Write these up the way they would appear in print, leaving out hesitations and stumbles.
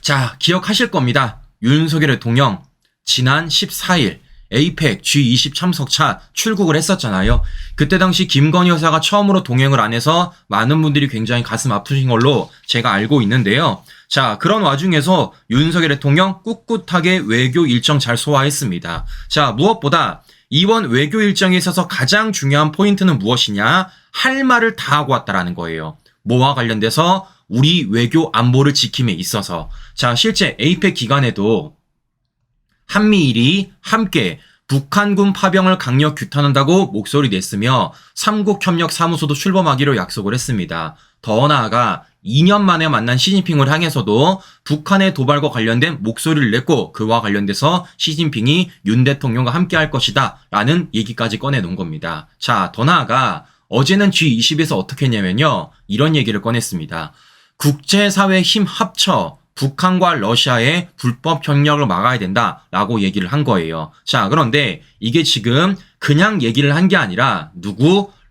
자, 기억하실 겁니다. 윤석열 대통령 지난 14일 에이펙 G20 참석차 출국을 했었잖아요. 그때 당시 김건희 여사가 처음으로 동행을 안 해서 많은 분들이 굉장히 가슴 아프신 걸로 제가 알고 있는데요. 자, 그런 와중에서 윤석열 대통령 꿋꿋하게 외교 일정 잘 소화했습니다. 자, 무엇보다 이번 외교 일정에 있어서 가장 중요한 포인트는 무엇이냐? 할 말을 다 하고 왔다라는 거예요. 뭐와 관련돼서 우리 외교 안보를 지킴에 있어서. 자, 실제 에이펙 기간에도 한미일이 함께 북한군 파병을 강력 규탄한다고 목소리 냈으며 삼국협력사무소도 출범하기로 약속을 했습니다. 더 나아가 2년 만에 만난 시진핑을 향해서도 북한의 도발과 관련된 목소리를 냈고 그와 관련돼서 시진핑이 윤 대통령과 함께 할 것이다 라는 얘기까지 꺼내놓은 겁니다. 자, 더 나아가 어제는 G20에서 어떻게 했냐면요. 이런 얘기를 꺼냈습니다. 국제사회 힘 합쳐 북한과 러시아의 불법 협력을 막아야 된다라고 얘기를 한 거예요. 자, 그런데 이게 지금 그냥 얘기를 한 게 아니라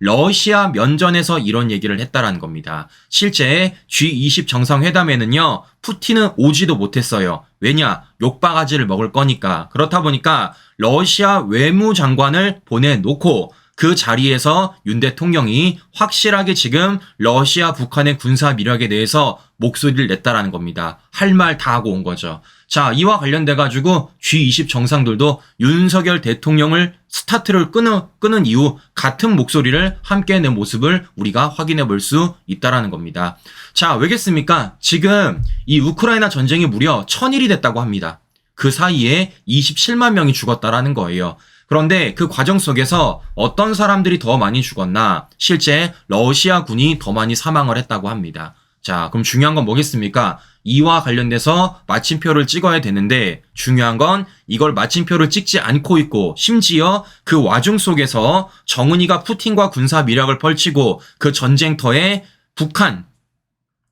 러시아 면전에서 이런 얘기를 했다라는 겁니다. 실제 G20 정상회담에는요, 푸틴은 오지도 못했어요. 왜냐? 욕바가지를 먹을 거니까. 그렇다 보니까 러시아 외무장관을 보내놓고 그 자리에서 윤 대통령이 확실하게 지금 러시아 북한의 군사 미력에 대해서 목소리를 냈다라는 겁니다. 할 말 다 하고 온 거죠. 자, 이와 관련돼 가지고 G20 정상들도 윤석열 대통령을 스타트를 끄는 이후 같은 목소리를 함께 낸 모습을 우리가 확인해 볼 수 있다라는 겁니다. 자, 왜겠습니까? 지금 이 우크라이나 전쟁이 무려 1000일이 됐다고 합니다. 그 사이에 27만 명이 죽었다라는 거예요. 그런데 그 과정 속에서 어떤 사람들이 더 많이 죽었나? 실제 러시아군이 더 많이 사망을 했다고 합니다. 자, 그럼 중요한 건 뭐겠습니까? 이와 관련돼서 마침표를 찍어야 되는데 중요한 건 이걸 마침표를 찍지 않고 있고 심지어 그 와중 속에서 정은이가 푸틴과 군사 미락을 펼치고 그 전쟁터에 북한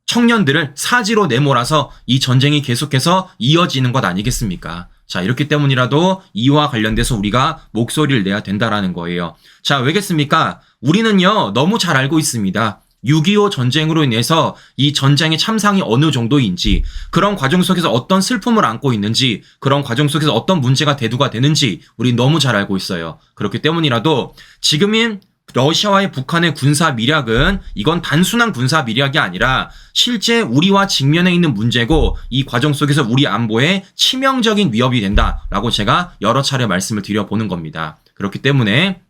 청년들을 사지로 내몰아서 이 전쟁이 계속해서 이어지는 것 아니겠습니까? 자, 이렇기 때문이라도 이와 관련돼서 우리가 목소리를 내야 된다라는 거예요. 자, 왜겠습니까? 우리는요, 너무 잘 알고 있습니다. 6.25 전쟁으로 인해서 이 전쟁의 참상이 어느 정도인지, 그런 과정 속에서 어떤 슬픔을 안고 있는지, 그런 과정 속에서 어떤 문제가 대두가 되는지 우리 너무 잘 알고 있어요. 그렇기 때문이라도 지금인 러시아와의 북한의 군사 미략은 이건 단순한 군사 미략이 아니라 실제 우리와 직면해 있는 문제고 이 과정 속에서 우리 안보에 치명적인 위협이 된다라고 제가 여러 차례 말씀을 드려보는 겁니다. 그렇기 때문에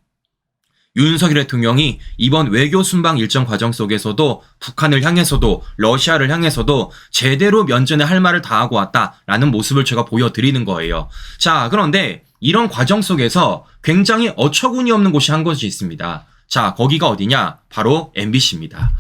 윤석열 대통령이 이번 외교 순방 일정 과정 속에서도 북한을 향해서도 러시아를 향해서도 제대로 면전에 할 말을 다 하고 왔다라는 모습을 제가 보여드리는 거예요. 자, 그런데 이런 과정 속에서 굉장히 어처구니 없는 곳이 한 곳이 있습니다. 자, 거기가 어디냐? 바로 MBC입니다.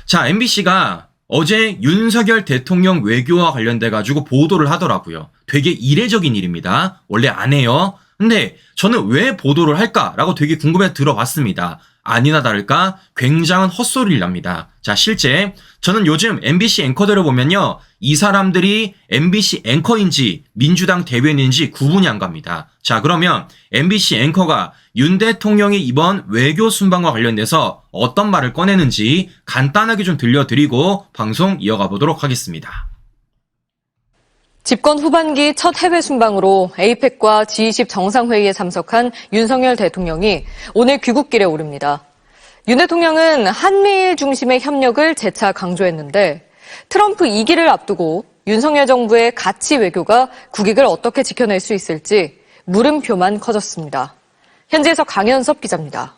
자, MBC가 어제 윤석열 대통령 외교와 관련돼 가지고 보도를 하더라고요. 되게 이례적인 일입니다. 원래 안 해요. 근데 저는 왜 보도를 할까라고 되게 궁금해서 들어봤습니다. 아니나 다를까 굉장한 헛소리를 납니다. 자, 실제 저는 요즘 MBC 앵커들을 보면요, 이 사람들이 MBC 앵커인지 민주당 대변인인지 구분이 안 갑니다. 자, 그러면 MBC 앵커가 윤 대통령이 이번 외교 순방과 관련돼서 어떤 말을 꺼내는지 간단하게 좀 들려드리고 방송 이어가 보도록 하겠습니다. 집권 후반기 첫 해외 순방으로 에이펙과 G20 정상회의에 참석한 윤석열 대통령이 오늘 귀국길에 오릅니다. 윤 대통령은 한미일 중심의 협력을 재차 강조했는데 트럼프 2기를 앞두고 윤석열 정부의 가치 외교가 국익을 어떻게 지켜낼 수 있을지 물음표만 커졌습니다. 현지에서 강현섭 기자입니다.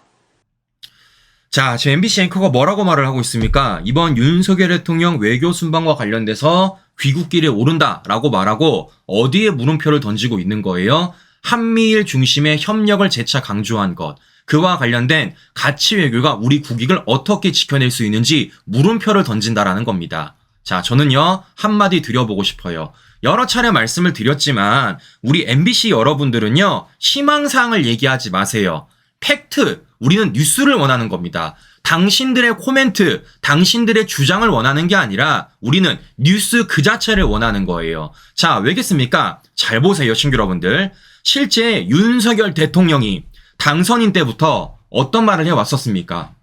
자, 제 MBC 앵커가 뭐라고 말을 하고 있습니까? 이번 윤석열 대통령 외교 순방과 관련돼서 귀국길에 오른다라고 말하고 어디에 물음표를 던지고 있는 거예요? 한미일 중심의 협력을 재차 강조한 것, 그와 관련된 가치 외교가 우리 국익을 어떻게 지켜낼 수 있는지 물음표를 던진다라는 겁니다. 자, 저는요, 한마디 드려보고 싶어요. 여러 차례 말씀을 드렸지만 우리 MBC 여러분들은요, 희망사항을 얘기하지 마세요. 팩트, 우리는 뉴스를 원하는 겁니다. 당신들의 코멘트, 당신들의 주장을 원하는 게 아니라 우리는 뉴스 그 자체를 원하는 거예요. 자, 왜겠습니까? 잘 보세요, 친구 여러분들. 실제 윤석열 대통령이 당선인 때부터 어떤 말을 해왔었습니까?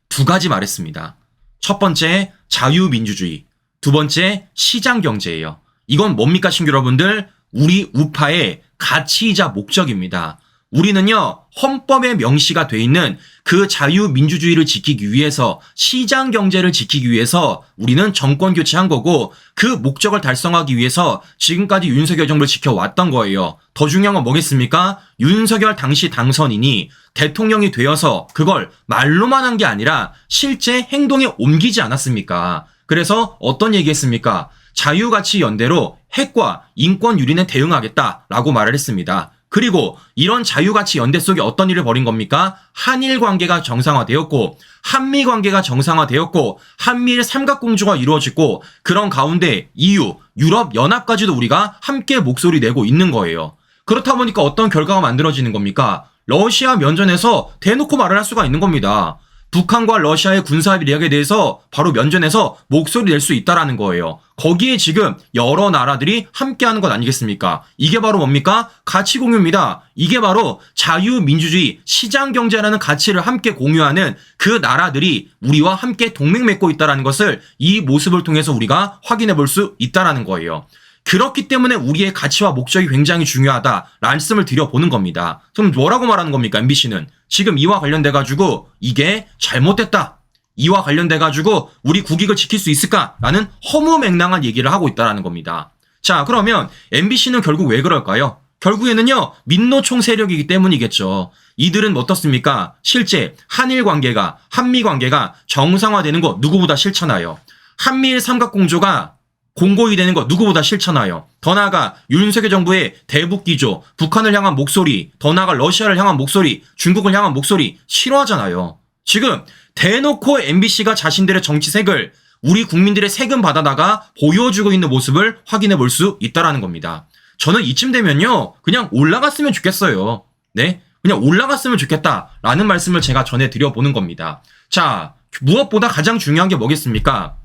두 가지 말했습니다. 첫 번째, 자유민주주의. 두 번째, 시장경제예요. 이건 뭡니까, 신규 여러분들? 우리 우파의 가치이자 목적입니다. 우리는요, 헌법에 명시가 돼 있는 그 자유민주주의를 지키기 위해서, 시장 경제를 지키기 위해서 우리는 정권 교체한 거고, 그 목적을 달성하기 위해서 지금까지 윤석열 정부를 지켜왔던 거예요. 더 중요한 건 뭐겠습니까? 윤석열 당시 당선인이 대통령이 되어서 그걸 말로만 한 게 아니라 실제 행동에 옮기지 않았습니까? 그래서 어떤 얘기했습니까? 자유가치연대로 핵과 인권 유린에 대응하겠다라고 말을 했습니다. 그리고 이런 자유가치 연대 속에 어떤 일을 벌인 겁니까? 한일 관계가 정상화되었고, 한미 관계가 정상화되었고, 한미일 삼각공조가 이루어지고, 그런 가운데 EU, 유럽연합까지도 우리가 함께 목소리 내고 있는 거예요. 그렇다 보니까 어떤 결과가 만들어지는 겁니까? 러시아 면전에서 대놓고 말을 할 수가 있는 겁니다. 북한과 러시아의 군사합의 이야기에 대해서 바로 면전에서 목소리 낼 수 있다라는 거예요. 거기에 지금 여러 나라들이 함께하는 것 아니겠습니까? 이게 바로 뭡니까? 가치 공유입니다. 이게 바로 자유민주주의, 시장경제라는 가치를 함께 공유하는 그 나라들이 우리와 함께 동맹 맺고 있다는 것을 이 모습을 통해서 우리가 확인해 볼 수 있다는 거예요. 그렇기 때문에 우리의 가치와 목적이 굉장히 중요하다 말씀을 드려보는 겁니다. 그럼 뭐라고 말하는 겁니까? MBC는 지금 이와 관련돼가지고 이게 잘못됐다, 이와 관련돼가지고 우리 국익을 지킬 수 있을까라는 허무맹랑한 얘기를 하고 있다는 겁니다. 자, 그러면 MBC는 결국 왜 그럴까요? 결국에는요, 민노총 세력이기 때문이겠죠. 이들은 어떻습니까? 실제 한일 관계가, 한미 관계가 정상화되는 거 누구보다 싫잖아요. 한미일 삼각공조가 공고히 되는 거 누구보다 싫잖아요. 더 나아가 윤석열 정부의 대북 기조, 북한을 향한 목소리, 더 나아가 러시아를 향한 목소리, 중국을 향한 목소리 싫어하잖아요. 지금 대놓고 MBC가 자신들의 정치색을 우리 국민들의 세금 받아다가 보여주고 있는 모습을 확인해 볼 수 있다는 겁니다. 저는 이쯤 되면요, 그냥 올라갔으면 좋겠어요. 네, 그냥 올라갔으면 좋겠다라는 말씀을 제가 전해드려 보는 겁니다. 자, 무엇보다 가장 중요한 게 뭐겠습니까?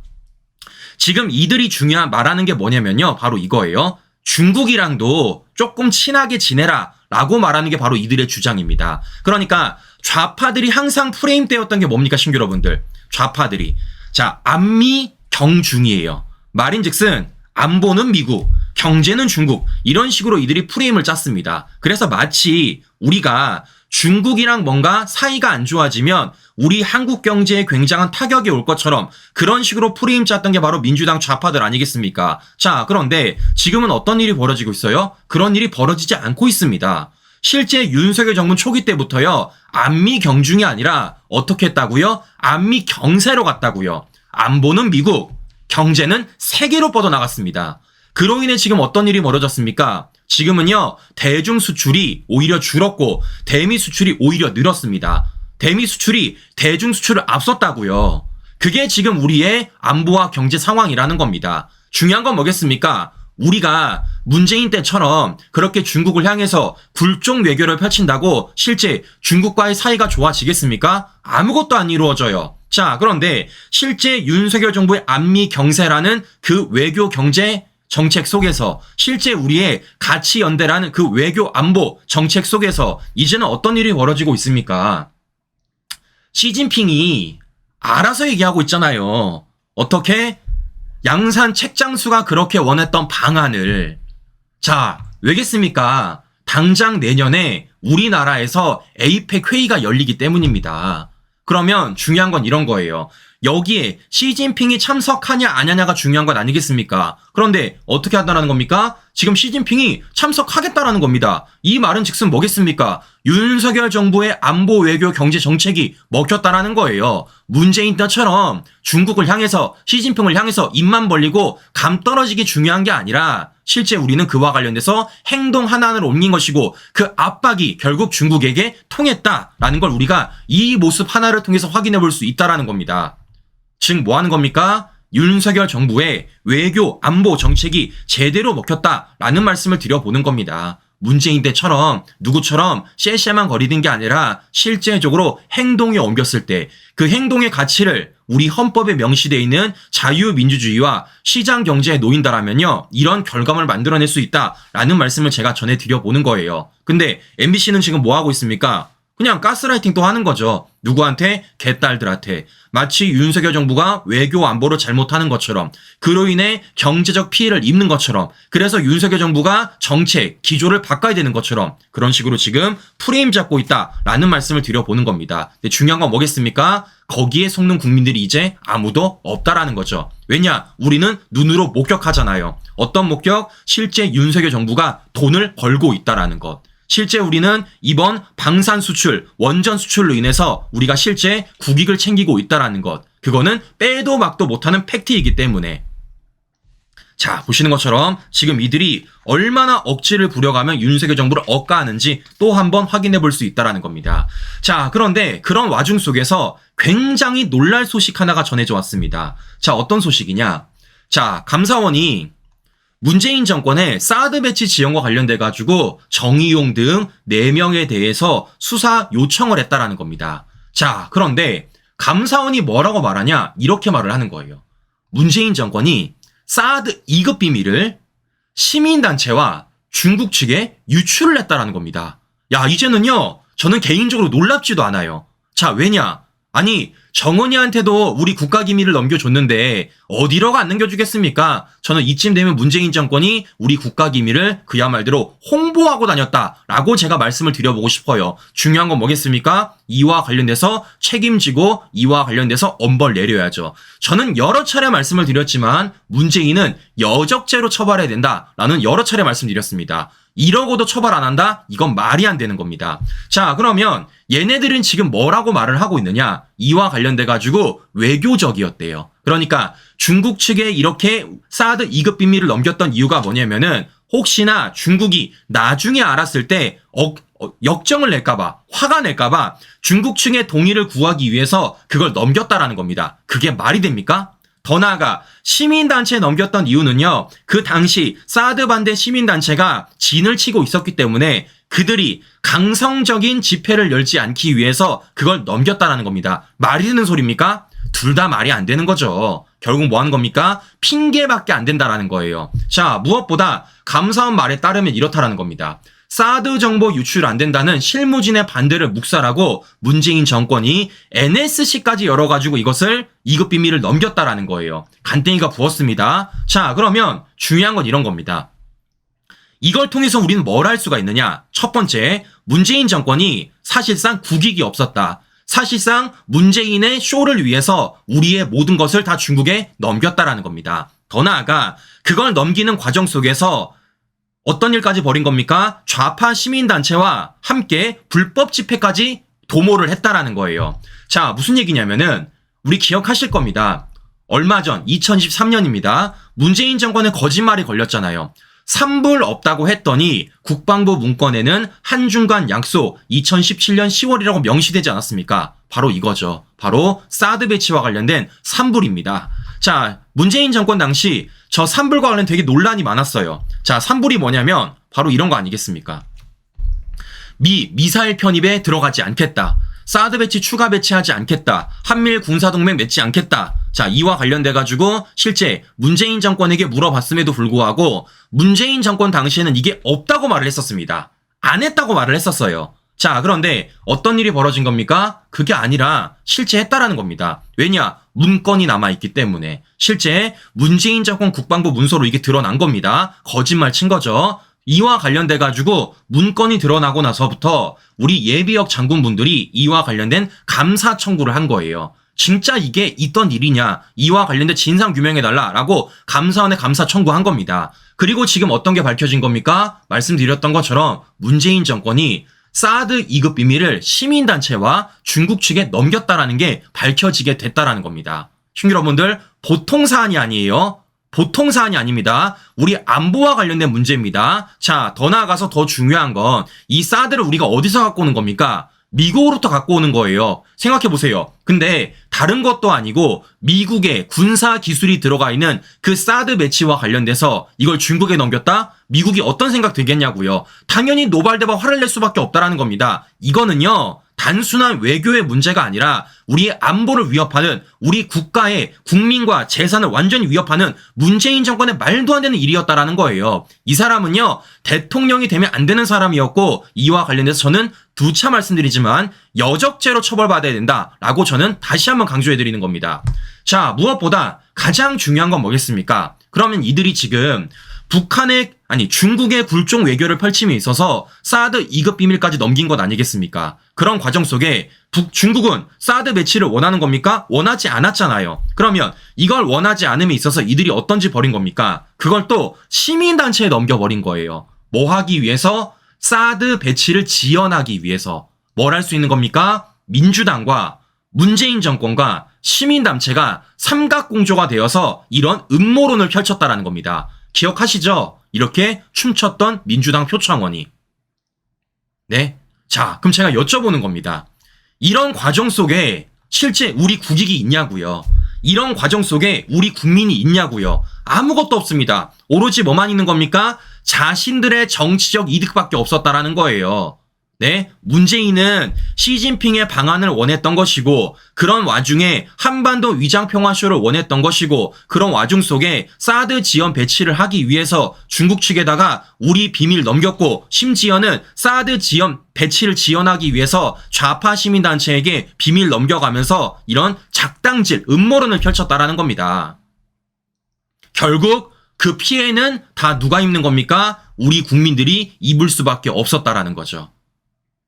지금 이들이 말하는 게 뭐냐면요, 바로 이거예요. 중국이랑도 조금 친하게 지내라 라고 말하는 게 바로 이들의 주장입니다. 그러니까 좌파들이 항상 프레임되었던 게 뭡니까, 신규 여러분들? 좌파들이. 자, 안미 경중이에요. 말인즉슨 안보는 미국, 경제는 중국, 이런 식으로 이들이 프레임을 짰습니다. 그래서 마치 우리가 중국이랑 뭔가 사이가 안 좋아지면 우리 한국 경제에 굉장한 타격이 올 것처럼 그런 식으로 프레임 짰던 게 바로 민주당 좌파들 아니겠습니까? 자, 그런데 지금은 어떤 일이 벌어지고 있어요? 그런 일이 벌어지지 않고 있습니다. 실제 윤석열 정부 초기 때부터요, 안미 경중이 아니라 어떻게 했다고요? 안미 경세로 갔다고요. 안보는 미국, 경제는 세계로 뻗어나갔습니다. 그로 인해 지금 어떤 일이 벌어졌습니까? 지금은요, 대중 수출이 오히려 줄었고 대미 수출이 오히려 늘었습니다. 대미 수출이 대중 수출을 앞섰다고요. 그게 지금 우리의 안보와 경제 상황이라는 겁니다. 중요한 건 뭐겠습니까? 우리가 문재인 때처럼 그렇게 중국을 향해서 굴종 외교를 펼친다고 실제 중국과의 사이가 좋아지겠습니까? 아무것도 안 이루어져요. 자, 그런데 실제 윤석열 정부의 안미 경세라는 그 외교 경제 정책 속에서, 실제 우리의 가치 연대라는 그 외교 안보 정책 속에서 이제는 어떤 일이 벌어지고 있습니까? 시진핑이 알아서 얘기하고 있잖아요. 어떻게? 양산 책장수가 그렇게 원했던 방안을. 자, 왜겠습니까? 당장 내년에 우리나라에서 에이펙 회의가 열리기 때문입니다. 그러면 중요한 건 이런 거예요. 여기에 시진핑이 참석하냐 안 하냐가 중요한 건 아니겠습니까? 그런데 어떻게 한다는 겁니까? 지금 시진핑이 참석하겠다라는 겁니다. 이 말은 즉슨 뭐겠습니까? 윤석열 정부의 안보 외교 경제 정책이 먹혔다라는 거예요. 문재인 때처럼 중국을 향해서, 시진핑을 향해서 입만 벌리고 감 떨어지기 중요한 게 아니라 실제 우리는 그와 관련돼서 행동 하나를 옮긴 것이고 그 압박이 결국 중국에게 통했다라는 걸 우리가 이 모습 하나를 통해서 확인해 볼 수 있다라는 겁니다. 즉 뭐 하는 겁니까? 윤석열 정부의 외교 안보 정책이 제대로 먹혔다라는 말씀을 드려보는 겁니다. 문재인 때처럼 누구처럼 쎄쎄만 거리는 게 아니라 실제적으로 행동에 옮겼을 때 그 행동의 가치를 우리 헌법에 명시되어 있는 자유민주주의와 시장경제에 놓인다라면요, 이런 결과물 만들어낼 수 있다라는 말씀을 제가 전해드려보는 거예요. 근데 MBC는 지금 뭐 하고 있습니까? 그냥 가스라이팅 또 하는 거죠. 누구한테? 개딸들한테. 마치 윤석열 정부가 외교 안보를 잘못하는 것처럼, 그로 인해 경제적 피해를 입는 것처럼, 그래서 윤석열 정부가 정책, 기조를 바꿔야 되는 것처럼 그런 식으로 지금 프레임 잡고 있다라는 말씀을 드려보는 겁니다. 근데 중요한 건 뭐겠습니까? 거기에 속는 국민들이 이제 아무도 없다라는 거죠. 왜냐? 우리는 눈으로 목격하잖아요. 어떤 목격? 실제 윤석열 정부가 돈을 벌고 있다라는 것. 실제 우리는 이번 방산 수출, 원전 수출로 인해서 우리가 실제 국익을 챙기고 있다라는 것. 그거는 빼도 막도 못하는 팩트이기 때문에. 자, 보시는 것처럼 지금 이들이 얼마나 억지를 부려가면 윤석열 정부를 억까하는지 또 한번 확인해 볼 수 있다라는 겁니다. 자, 그런데 그런 와중 속에서 굉장히 놀랄 소식 하나가 전해져 왔습니다. 자, 어떤 소식이냐? 자, 감사원이 문재인 정권의 사드 배치 지원과 관련돼 가지고 정의용 등 4명에 대해서 수사 요청을 했다라는 겁니다. 자, 그런데 감사원이 뭐라고 말하냐? 이렇게 말을 하는 거예요. 문재인 정권이 사드 2급 비밀을 시민단체와 중국 측에 유출을 했다라는 겁니다. 야, 이제는요, 저는 개인적으로 놀랍지도 않아요. 자, 왜냐? 아니, 정은이한테도 우리 국가기밀을 넘겨줬는데 어디로가 안 넘겨주겠습니까? 저는 이쯤 되면 문재인 정권이 우리 국가기밀을 그야말로 홍보하고 다녔다라고 제가 말씀을 드려보고 싶어요. 중요한 건 뭐겠습니까? 이와 관련돼서 책임지고 이와 관련돼서 엄벌 내려야죠. 저는 여러 차례 말씀을 드렸지만 문재인은 여적죄로 처벌해야 된다라는 여러 차례 말씀드렸습니다. 이러고도 처벌 안 한다? 이건 말이 안 되는 겁니다. 자, 그러면 얘네들은 지금 뭐라고 말을 하고 있느냐? 이와 관련돼 가지고 외교적이었대요. 그러니까 중국 측에 이렇게 사드 2급 비밀을 넘겼던 이유가 뭐냐면은 혹시나 중국이 나중에 알았을 때 역정을 낼까봐, 화가 낼까봐 중국 측의 동의를 구하기 위해서 그걸 넘겼다라는 겁니다. 그게 말이 됩니까? 더 나아가 시민단체에 넘겼던 이유는요, 그 당시 사드 반대 시민단체가 진을 치고 있었기 때문에 그들이 강성적인 집회를 열지 않기 위해서 그걸 넘겼다라는 겁니다. 말이 되는 소리입니까? 둘 다 말이 안 되는 거죠. 결국 뭐 하는 겁니까? 핑계밖에 안 된다라는 거예요. 자, 무엇보다 감사원 말에 따르면 이렇다라는 겁니다. 사드 정보 유출 안 된다는 실무진의 반대를 묵살하고 문재인 정권이 NSC까지 열어가지고 이것을 2급 비밀을 넘겼다라는 거예요. 간땡이가 부었습니다. 자, 그러면 중요한 건 이런 겁니다. 이걸 통해서 우리는 뭘 할 수가 있느냐? 첫 번째, 문재인 정권이 사실상 국익이 없었다. 사실상 문재인의 쇼를 위해서 우리의 모든 것을 다 중국에 넘겼다라는 겁니다. 더 나아가 그걸 넘기는 과정 속에서 어떤 일까지 벌인 겁니까? 좌파 시민단체와 함께 불법 집회까지 도모를 했다라는 거예요. 자, 무슨 얘기냐면은 우리 기억하실 겁니다. 얼마 전 2023년입니다. 문재인 정권의 거짓말이 걸렸잖아요. 산불 없다고 했더니 국방부 문건에는 한중간 약속 2017년 10월이라고 명시되지 않았습니까? 바로 이거죠. 바로 사드 배치와 관련된 산불입니다. 자, 문재인 정권 당시 저 산불과 관련 되게 논란이 많았어요. 자, 산불이 뭐냐면 바로 이런 거 아니겠습니까? 미사일 편입에 들어가지 않겠다. 사드 배치 추가 배치하지 않겠다. 한미일 군사동맹 맺지 않겠다. 자, 이와 관련돼 가지고 실제 문재인 정권에게 물어봤음에도 불구하고 문재인 정권 당시에는 이게 없다고 말을 했었습니다. 안 했다고 말을 했었어요. 자, 그런데 어떤 일이 벌어진 겁니까? 그게 아니라 실제 했다라는 겁니다. 왜냐? 문건이 남아있기 때문에. 실제 문재인 정권 국방부 문서로 이게 드러난 겁니다. 거짓말 친 거죠. 이와 관련돼 가지고 문건이 드러나고 나서부터 우리 예비역 장군분들이 이와 관련된 감사 청구를 한 거예요. 진짜 이게 있던 일이냐, 이와 관련된 진상 규명해달라라고 감사원에 감사 청구한 겁니다. 그리고 지금 어떤 게 밝혀진 겁니까? 말씀드렸던 것처럼 문재인 정권이 사드 2급 비밀을 시민단체와 중국 측에 넘겼다라는 게 밝혀지게 됐다라는 겁니다. 시청자 여러분들, 보통 사안이 아니에요. 보통 사안이 아닙니다. 우리 안보와 관련된 문제입니다. 자, 더 나아가서 더 중요한 건 이 사드를 우리가 어디서 갖고 오는 겁니까? 미국으로부터 갖고 오는 거예요. 생각해보세요. 근데 다른 것도 아니고 미국의 군사 기술이 들어가 있는 그 사드 배치와 관련돼서 이걸 중국에 넘겼다? 미국이 어떤 생각 들겠냐고요. 당연히 노발대발 화를 낼 수밖에 없다라는 겁니다. 이거는요, 단순한 외교의 문제가 아니라 우리의 안보를 위협하는, 우리 국가의 국민과 재산을 완전히 위협하는 문재인 정권의 말도 안 되는 일이었다라는 거예요. 이 사람은요, 대통령이 되면 안 되는 사람이었고 이와 관련돼서 저는 두 차 말씀드리지만 여적죄로 처벌받아야 된다라고 저는 다시 한번 강조해드리는 겁니다. 자, 무엇보다 가장 중요한 건 뭐겠습니까? 그러면 이들이 지금 중국의 굴종 외교를 펼침에 있어서 사드 2급 비밀까지 넘긴 것 아니겠습니까? 그런 과정 속에 중국은 사드 배치를 원하는 겁니까? 원하지 않았잖아요. 그러면 이걸 원하지 않음에 있어서 이들이 어떤 짓 벌인 겁니까? 그걸 또 시민단체에 넘겨버린 거예요. 뭐 하기 위해서? 사드 배치를 지연하기 위해서. 뭘 할 수 있는 겁니까? 민주당과 문재인 정권과 시민단체가 삼각공조가 되어서 이런 음모론을 펼쳤다라는 겁니다. 기억하시죠? 이렇게 춤췄던 민주당 표창원이. 네. 자, 그럼 제가 여쭤보는 겁니다. 이런 과정 속에 실제 우리 국익이 있냐고요? 이런 과정 속에 우리 국민이 있냐고요? 아무것도 없습니다. 오로지 뭐만 있는 겁니까? 자신들의 정치적 이득밖에 없었다라는 거예요. 네, 문재인은 시진핑의 방안을 원했던 것이고 그런 와중에 한반도 위장평화쇼를 원했던 것이고 그런 와중 속에 사드 지연 배치를 하기 위해서 중국 측에다가 우리 비밀 넘겼고 심지어는 사드 지연 배치를 지연하기 위해서 좌파 시민단체에게 비밀 넘겨가면서 이런 작당질 음모론을 펼쳤다라는 겁니다. 결국 그 피해는 다 누가 입는 겁니까? 우리 국민들이 입을 수밖에 없었다라는 거죠.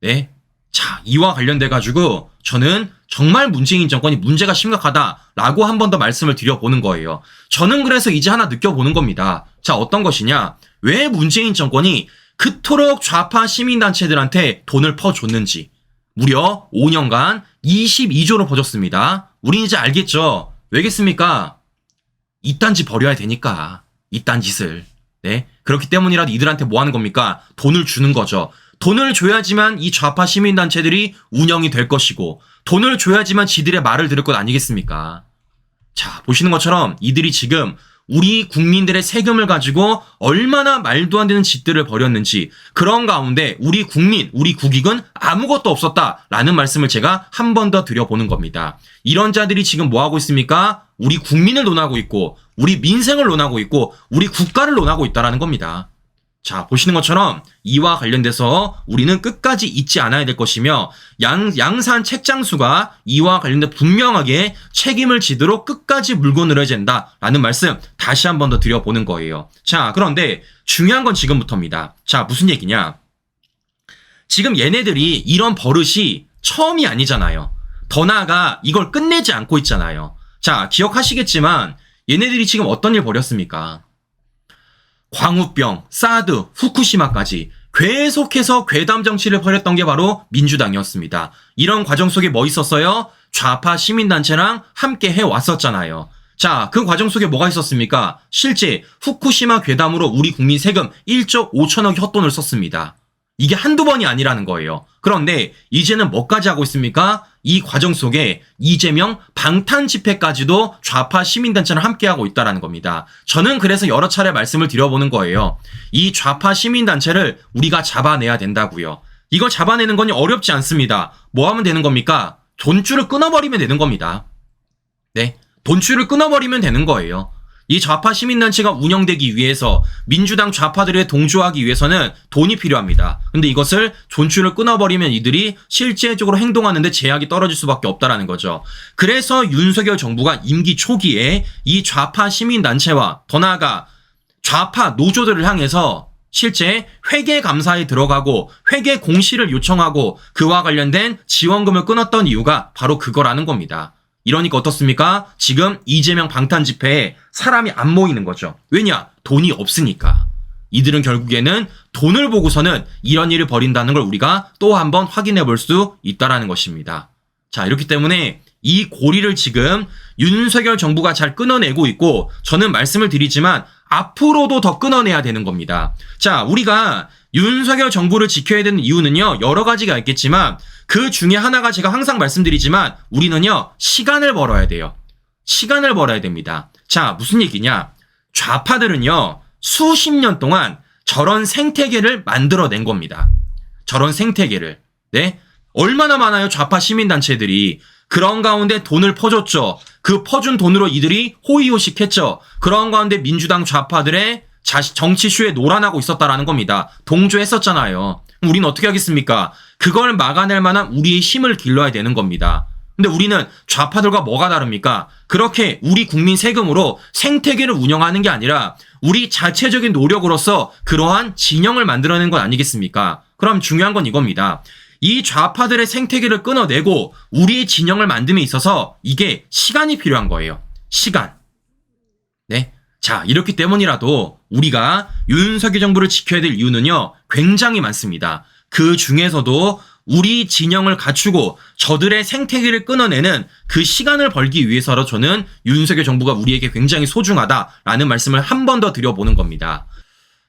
네. 자, 이와 관련돼가지고 저는 정말 문재인 정권이 문제가 심각하다라고 한 번 더 말씀을 드려보는 거예요. 저는 그래서 이제 하나 느껴보는 겁니다. 자, 어떤 것이냐? 왜 문재인 정권이 그토록 좌파 시민단체들한테 돈을 퍼줬는지. 무려 5년간 22조를 퍼줬습니다. 우린 이제 알겠죠? 왜겠습니까? 이딴 짓 버려야 되니까. 이딴 짓을. 네. 그렇기 때문이라도 이들한테 뭐 하는 겁니까? 돈을 주는 거죠. 돈을 줘야지만 이 좌파 시민단체들이 운영이 될 것이고 돈을 줘야지만 지들의 말을 들을 것 아니겠습니까? 자, 보시는 것처럼 이들이 지금 우리 국민들의 세금을 가지고 얼마나 말도 안 되는 짓들을 벌였는지 그런 가운데 우리 국민, 우리 국익은 아무것도 없었다라는 말씀을 제가 한 번 더 드려보는 겁니다. 이런 자들이 지금 뭐 하고 있습니까? 우리 국민을 논하고 있고 우리 민생을 논하고 있고 우리 국가를 논하고 있다라는 겁니다. 자, 보시는 것처럼 이와 관련돼서 우리는 끝까지 잊지 않아야 될 것이며 양산 책장수가 이와 관련돼 분명하게 책임을 지도록 끝까지 물고 늘어야 된다라는 말씀 다시 한 번 더 드려보는 거예요. 자, 그런데 중요한 건 지금부터입니다. 자, 무슨 얘기냐? 지금 얘네들이 이런 버릇이 처음이 아니잖아요. 더 나아가 이걸 끝내지 않고 있잖아요. 자, 기억하시겠지만 얘네들이 지금 어떤 일 벌였습니까? 광우병, 사드, 후쿠시마까지 계속해서 괴담 정치를 벌였던 게 바로 민주당이었습니다. 이런 과정 속에 뭐 있었어요? 좌파 시민단체랑 함께 해왔었잖아요. 자, 그 과정 속에 뭐가 있었습니까? 실제 후쿠시마 괴담으로 우리 국민 세금 1조 5천억의 헛돈을 썼습니다. 이게 한두 번이 아니라는 거예요. 그런데 이제는 뭐까지 하고 있습니까? 이 과정 속에 이재명 방탄 집회까지도 좌파 시민단체랑 함께하고 있다는 겁니다. 저는 그래서 여러 차례 말씀을 드려보는 거예요. 이 좌파 시민단체를 우리가 잡아내야 된다고요. 이걸 잡아내는 건 어렵지 않습니다. 뭐 하면 되는 겁니까? 돈줄을 끊어버리면 되는 겁니다. 네, 돈줄을 끊어버리면 되는 거예요. 이 좌파 시민단체가 운영되기 위해서 민주당 좌파들에 동조하기 위해서는 돈이 필요합니다. 근데 이것을 돈줄을 끊어버리면 이들이 실제적으로 행동하는데 제약이 떨어질 수밖에 없다라는 거죠. 그래서 윤석열 정부가 임기 초기에 이 좌파 시민단체와 더 나아가 좌파 노조들을 향해서 실제 회계 감사에 들어가고 회계 공시를 요청하고 그와 관련된 지원금을 끊었던 이유가 바로 그거라는 겁니다. 이러니까 어떻습니까? 지금 이재명 방탄 집회에 사람이 안 모이는 거죠. 왜냐? 돈이 없으니까. 이들은 결국에는 돈을 보고서는 이런 일을 벌인다는 걸 우리가 또 한 번 확인해 볼 수 있다라는 것입니다. 자, 이렇기 때문에 이 고리를 지금 윤석열 정부가 잘 끊어내고 있고 저는 말씀을 드리지만 앞으로도 더 끊어내야 되는 겁니다. 자, 우리가 윤석열 정부를 지켜야 되는 이유는요, 여러 가지가 있겠지만 그 중에 하나가 제가 항상 말씀드리지만 우리는요, 시간을 벌어야 돼요. 시간을 벌어야 됩니다. 자, 무슨 얘기냐? 좌파들은요, 수십 년 동안 저런 생태계를 만들어낸 겁니다. 저런 생태계를. 네? 얼마나 많아요, 좌파 시민단체들이. 그런 가운데 돈을 퍼줬죠. 그 퍼준 돈으로 이들이 호의호식했죠. 그런 가운데 민주당 좌파들의 정치쇼에 노란하고 있었다라는 겁니다. 동조했었잖아요. 우리는 어떻게 하겠습니까? 그걸 막아낼 만한 우리의 힘을 길러야 되는 겁니다. 근데 우리는 좌파들과 뭐가 다릅니까? 그렇게 우리 국민 세금으로 생태계를 운영하는 게 아니라 우리 자체적인 노력으로서 그러한 진영을 만들어낸 건 아니겠습니까? 그럼 중요한 건 이겁니다. 이 좌파들의 생태계를 끊어내고 우리의 진영을 만듦에 있어서 이게 시간이 필요한 거예요. 시간. 네. 자, 이렇기 때문이라도 우리가 윤석열 정부를 지켜야 될 이유는요, 굉장히 많습니다. 그 중에서도 우리 진영을 갖추고 저들의 생태계를 끊어내는 그 시간을 벌기 위해서로 저는 윤석열 정부가 우리에게 굉장히 소중하다라는 말씀을 한 번 더 드려보는 겁니다.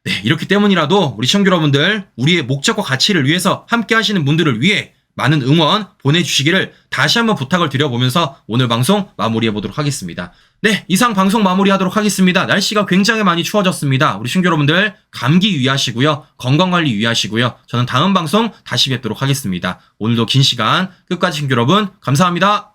네, 이렇기 때문이라도 우리 시청자 여러분들, 우리의 목적과 가치를 위해서 함께 하시는 분들을 위해 많은 응원 보내주시기를 다시 한번 부탁을 드려보면서 오늘 방송 마무리해보도록 하겠습니다. 네, 이상 방송 마무리하도록 하겠습니다. 날씨가 굉장히 많이 추워졌습니다. 우리 시청자 여러분들 감기 유의하시고요. 건강관리 유의하시고요. 저는 다음 방송 다시 뵙도록 하겠습니다. 오늘도 긴 시간 끝까지 시청자 여러분 감사합니다.